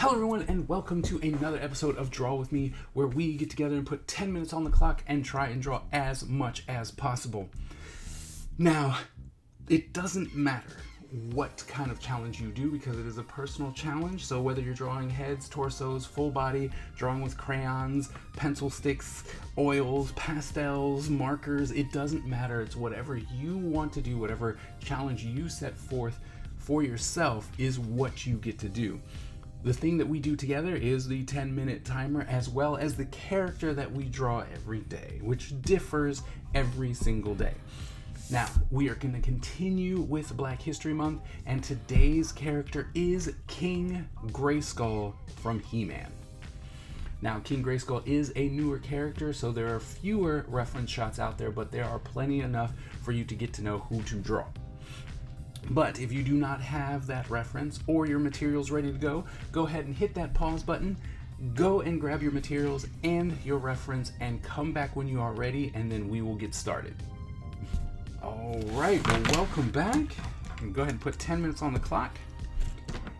Hello everyone and welcome to another episode of Draw With Me, where we get together and put 10 minutes on the clock and try and draw as much as possible. Now, it doesn't matter what kind of challenge you do because it is a personal challenge. So whether you're drawing heads, torsos, full body, drawing with crayons, pencil sticks, oils, pastels, markers, it doesn't matter. It's whatever you want to do, whatever challenge you set forth for yourself is what you get to do. The thing that we do together is the 10-minute timer, as well as the character that we draw every day, which differs every single day. Now, we are going to continue with Black History Month, and today's character is King Grayskull from He-Man. Now, King Grayskull is a newer character, so there are fewer reference shots out there, but there are plenty enough for you to get to know who to draw. But if you do not have that reference or your materials ready to go ahead and hit that pause button, go and grab your materials and your reference and come back when you are ready, and then we will get started. All right, well, welcome back. Go ahead and put 10 minutes on the clock,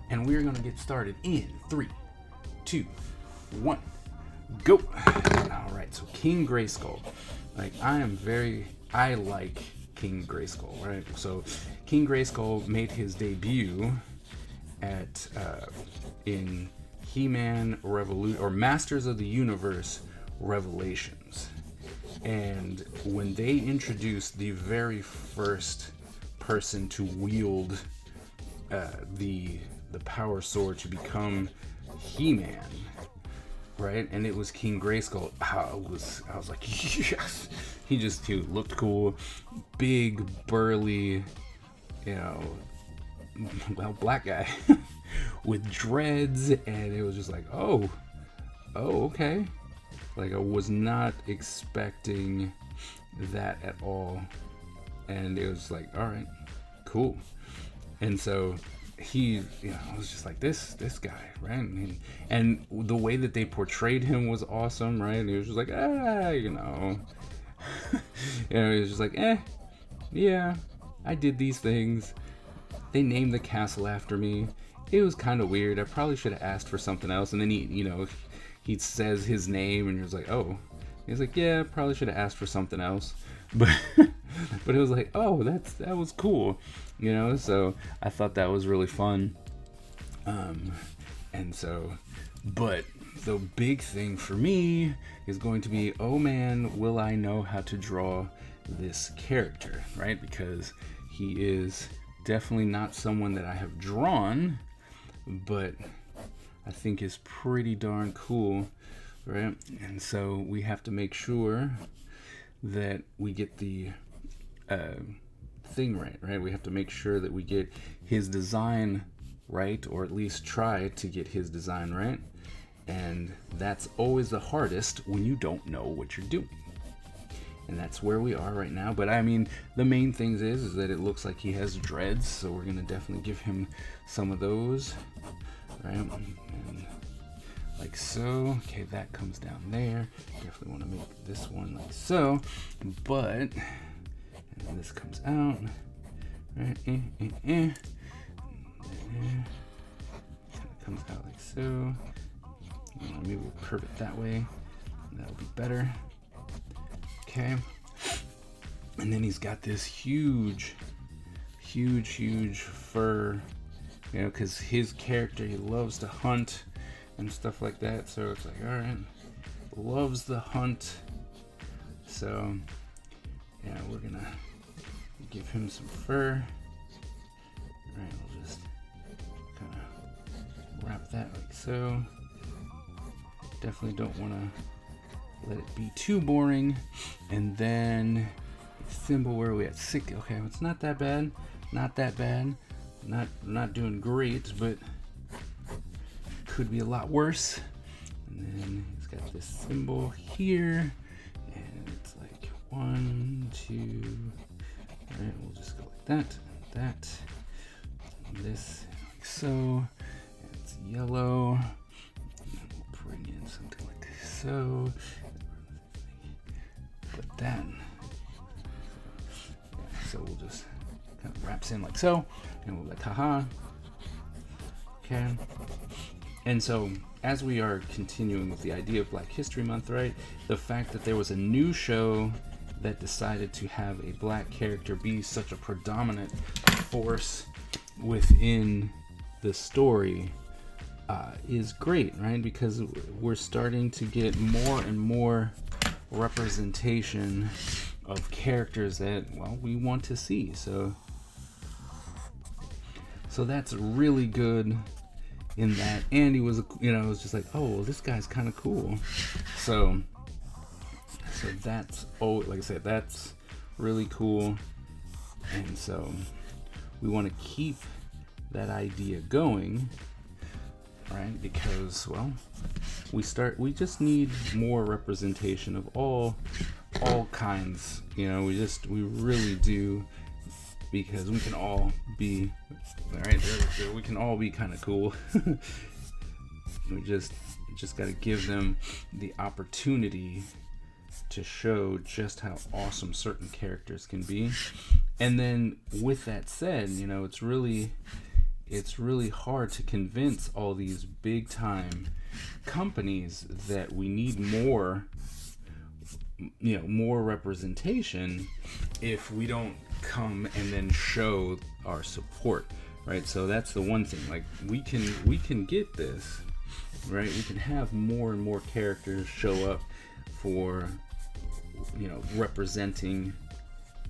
and we're going to get started in 3, 2, 1, go. All right, so King Grayskull. I like King Grayskull, right? So King Grayskull made his debut at in He-Man or Masters of the Universe Revelations. And when they introduced the very first person to wield the power sword to become He-Man, right? And it was King Grayskull. I was like, yes. He looked cool, big, burly, black guy with dreads, and it was just like, oh, okay. Like, I was not expecting that at all, and it was like, all right, cool. And so he, was just like this guy, right? And the way that they portrayed him was awesome, right? And he was just like, he was just like, yeah, I did these things. They named the castle after me. It was kind of weird. I probably should have asked for something else. And then he says his name, and you're just like, oh. He's like, yeah, probably should have asked for something else. But it was like, oh, that was cool, So I thought that was really fun. But the big thing for me is going to be, oh man, will I know how to draw this character, right? Because he is definitely not someone that I have drawn, but I think is pretty darn cool, right? And so we have to make sure that we get the thing right? We have to make sure that we get his design right, or at least try to get his design right. And that's always the hardest when you don't know what you're doing. And that's where we are right now. But I mean, the main thing is that it looks like he has dreads, so we're gonna definitely give him some of those, right? And like so. Okay, that comes down there. Definitely want to make this one like so. But and then this comes out, right? Kind of comes out like so. Maybe we'll curve it that way. That'll be better. Okay. And then he's got this huge fur, because his character, he loves to hunt and stuff like that. So it's like, all right, loves the hunt. So yeah, we're gonna give him some fur. All right, we'll just kind of wrap that like so. Definitely don't want to let it be too boring. And then symbol, where are we at? 6. Okay, it's not that bad. Not doing great, but could be a lot worse. And then he's got this symbol here, and it's like 1, 2. All right, we'll just go like that, and this like so. And it's yellow. Bring in something like so, but then so we'll just kind of wraps in like so, and we'll like haha. Okay, And so, as we are continuing with the idea of Black History Month, right, the fact that there was a new show that decided to have a black character be such a predominant force within the story is great, right? Because we're starting to get more and more representation of characters that, well, we want to see. So that's really good in that. And he was, it was just like, oh, well, this guy's kind of cool. So that's, like I said, that's really cool. And so we want to keep that idea going, right? Because, well, we just need more representation of all kinds, we really do, because we can all be, all right, we can all be kind of cool. We just got to give them the opportunity to show just how awesome certain characters can be. And then with that said, it's really hard to convince all these big time companies that we need more representation if we don't come and then show our support, right? So that's the one thing, like we can get this, right? We can have more and more characters show up for representing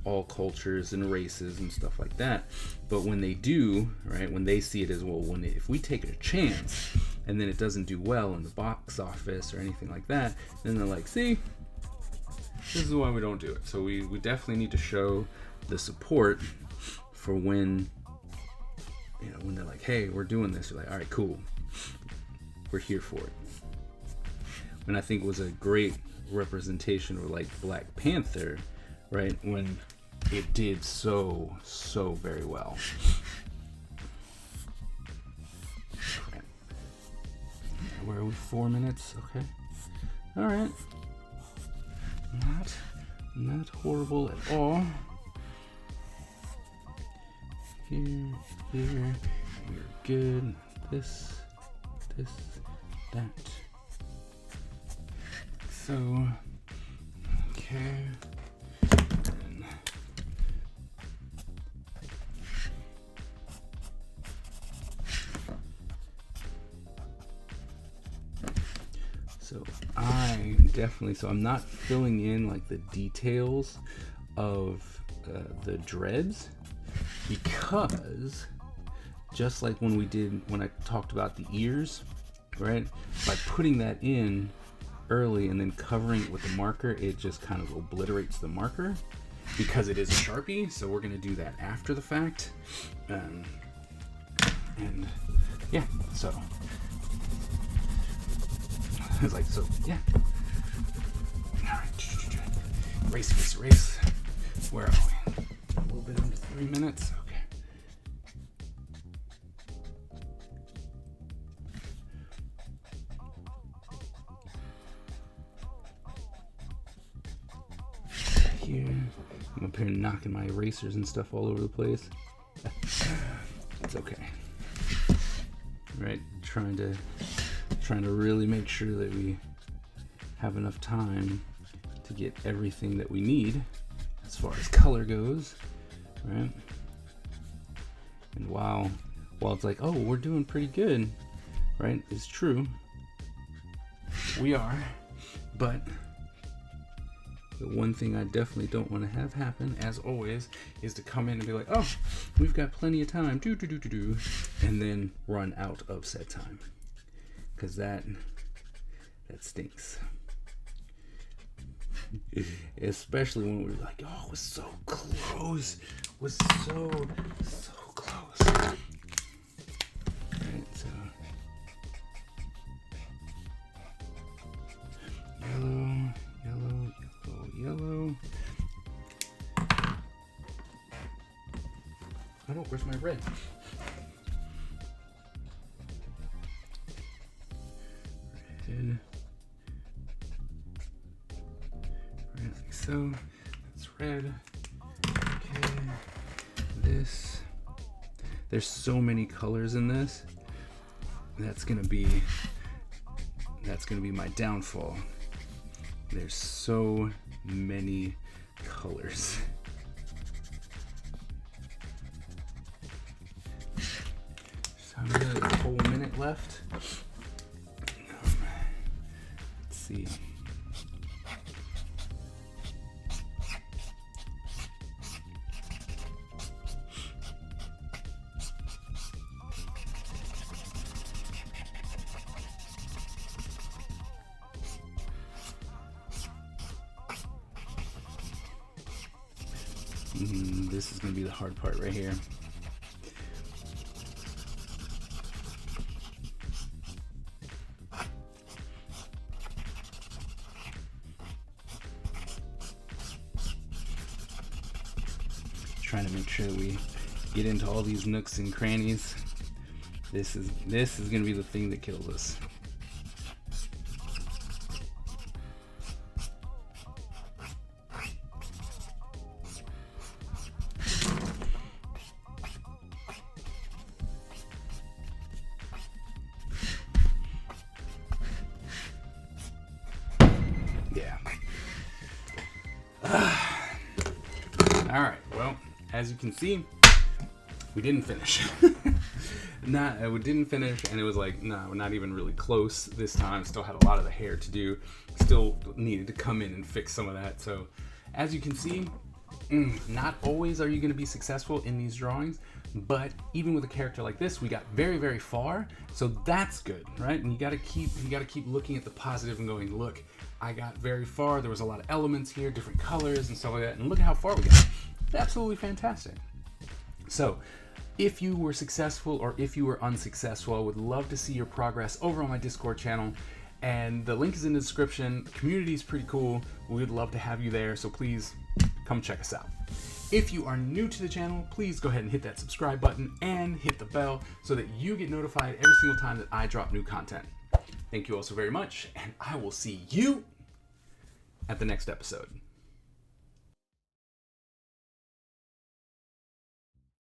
all cultures and races and stuff like that. But when they do, right, when they see it as, well, if we take a chance and then it doesn't do well in the box office or anything like that, then they're like, see, this is why we don't do it. So we definitely need to show the support for when they're like, hey, we're doing this. You're like, all right, cool, we're here for it. And I think it was a great representation of like Black Panther, right, when it did so very well. Okay. Where are we? 4 minutes? Okay. All right. Not horrible at all. Here, we're good. This, that. So, okay. So I'm not filling in like the details of the dreads, because just like when I talked about the ears, right? By putting that in early and then covering it with the marker, it just kind of obliterates the marker because it is a Sharpie. So we're going to do that after the fact. And yeah, so it's like, so yeah. All right, race. Where are we? A little bit under 3 minutes. Okay. Here, I'm up here knocking my erasers and stuff all over the place. It's okay. Right, trying to really make sure that we have enough time to get everything that we need as far as color goes, right? And while it's like, oh, we're doing pretty good, right? It's true, we are, but the one thing I definitely don't want to have happen, as always, is to come in and be like, oh, we've got plenty of time, and then run out of said time, because that stinks. Especially when we were like, oh, it was so close. It was so close. Alright, so yellow. Oh, where's my red? Red. Right, like so. That's red. Okay. This. There's so many colors in this. that's gonna be my downfall. There's so many colors. So I'm gonna have a whole minute left. Let's see. This is going to be the hard part right here. Trying to make sure that we get into all these nooks and crannies. This is going to be the thing that kills us. All right, well, as you can see, we didn't finish. We didn't finish, and it was like, no, we're not even really close this time. Still had a lot of the hair to do. Still needed to come in and fix some of that. So, as you can see, not always are you going to be successful in these drawings, but even with a character like this, we got very, very far. So that's good, right? And you got to keep looking at the positive and going, look, I got very far. There was a lot of elements here, different colors and stuff like that. And look at how far we got. Absolutely fantastic. So if you were successful or if you were unsuccessful, I would love to see your progress over on my Discord channel. And the link is in the description. The community is pretty cool. We'd love to have you there. So please come check us out. If you are new to the channel, please go ahead and hit that subscribe button and hit the bell so that you get notified every single time that I drop new content. Thank you all so very much, and I will see you at the next episode.